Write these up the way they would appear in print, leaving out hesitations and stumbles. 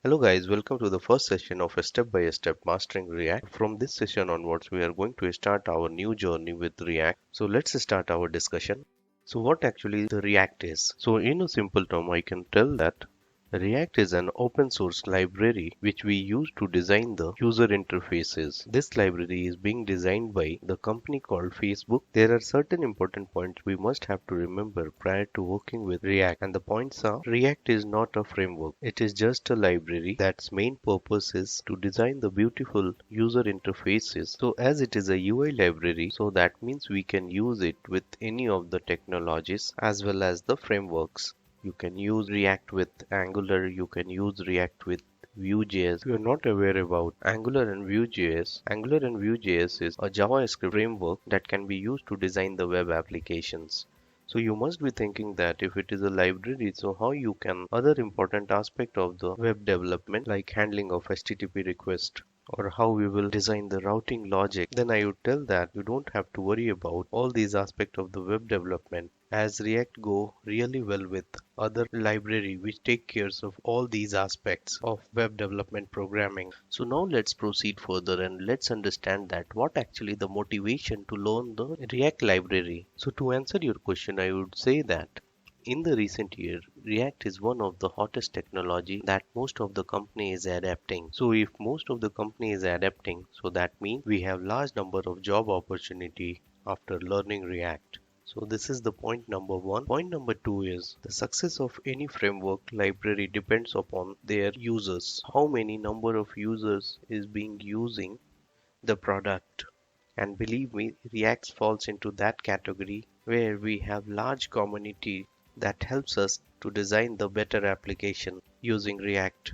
Hello guys, welcome to the first session of a step-by-step mastering React. From this session onwards, we are going to start our new journey with React. So let's start our discussion. So what actually the React is? So in a simple term, I can tell that React is an open source library which we use to design the user interfaces. This library is being designed by the company called Facebook. There are certain important points we must have to remember prior to working with React, and the points are: React is not a framework. It is just a library that's main purpose is to design the beautiful user interfaces. So as it is a UI library, so that means we can use it with any of the technologies as well as the frameworks. You can use React with Angular, you can use React with Vue.js. If you are not aware about Angular and Vue.js, Angular and Vue.js is a JavaScript framework that can be used to design the web applications. So you must be thinking that if it is a library, so how you can other important aspect of the web development like handling of HTTP request or how we will design the routing logic, then I would tell that you don't have to worry about all these aspects of the web development, as React go really well with other library which take care of all these aspects of web development programming. So now let's proceed further and let's understand that what actually the motivation to learn the React library. So to answer your question, I would say that in the recent year, React is one of the hottest technology that most of the company is adapting. So if most of the company is adapting, so that means we have large number of job opportunity after learning React. So this is the point number one. Point number two is the success of any framework library depends upon their users. How many number of users is being using the product? And believe me, React falls into that category where we have large community that helps us to design the better application using React.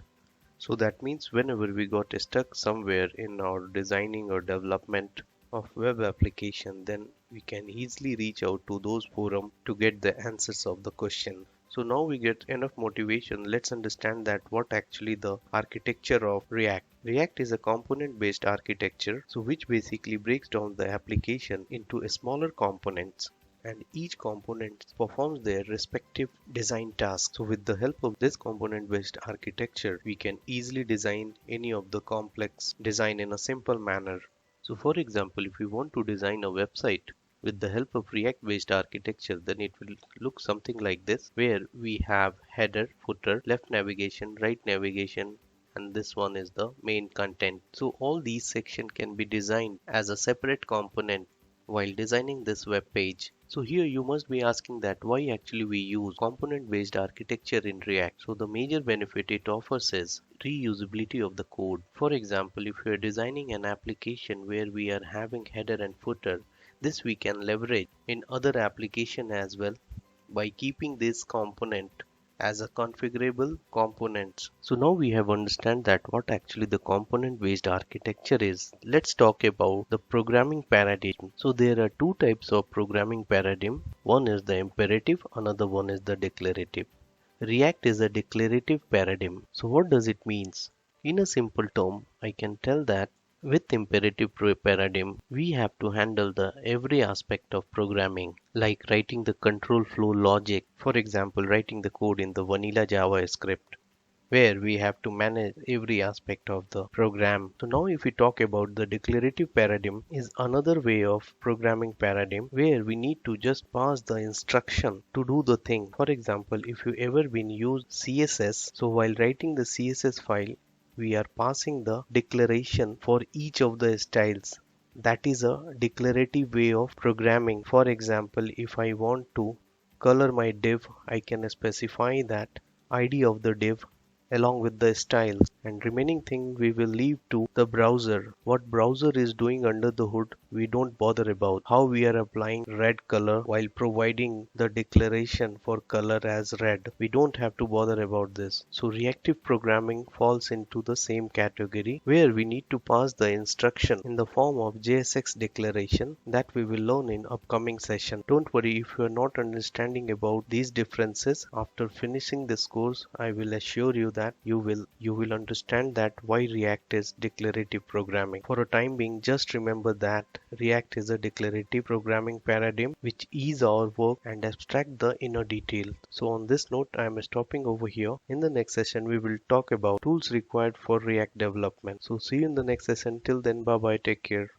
So that means whenever we got stuck somewhere in our designing or development of web application, then we can easily reach out to those forum to get the answers of the question. So now we get enough motivation. Let's understand that what actually the architecture of React. React is a component based architecture, so which basically breaks down the application into smaller components, and each component performs their respective design tasks. So with the help of this component based architecture, we can easily design any of the complex design in a simple manner. So for example, if we want to design a website with the help of React based architecture, then it will look something like this, where we have header, footer, left navigation, right navigation, and this one is the main content. So all these sections can be designed as a separate component while designing this web page. So here you must be asking that why actually we use component based architecture in React. So the major benefit it offers is reusability of the code. For example, if we are designing an application where we are having header and footer, this we can leverage in other application as well by keeping this component as a configurable components. So now we have understand that what actually the component based architecture is. Let's talk about the programming paradigm. So there are two types of programming paradigm. One is the imperative, another one is the declarative. React is a declarative paradigm. So what does it means? In a simple term, I can tell that with imperative paradigm, we have to handle the every aspect of programming, like writing the control flow logic. For example, writing the code in the vanilla JavaScript, where we have to manage every aspect of the program. So now if we talk about the declarative paradigm, is another way of programming paradigm where we need to just pass the instruction to do the thing. For example, if you ever been used CSS, so while writing the CSS file, we are passing the declaration for each of the styles. That is a declarative way of programming. For example, if I want to color my div, I can specify that ID of the div along with the style, and remaining thing we will leave to the browser. What browser is doing under the hood, we don't bother about. How we are applying red color while providing the declaration for color as red, we don't have to bother about this. So reactive programming falls into the same category where we need to pass the instruction in the form of JSX declaration that we will learn in upcoming session. Don't worry if you are not understanding about these differences. After finishing this course, I will assure you that you will understand that why React is declarative programming. For a time being, just remember that React is a declarative programming paradigm which ease our work and abstract the inner detail. So on this note, I am stopping over here. In the next session, we will talk about tools required for React development. So see you in the next session. Till then, bye bye, take care.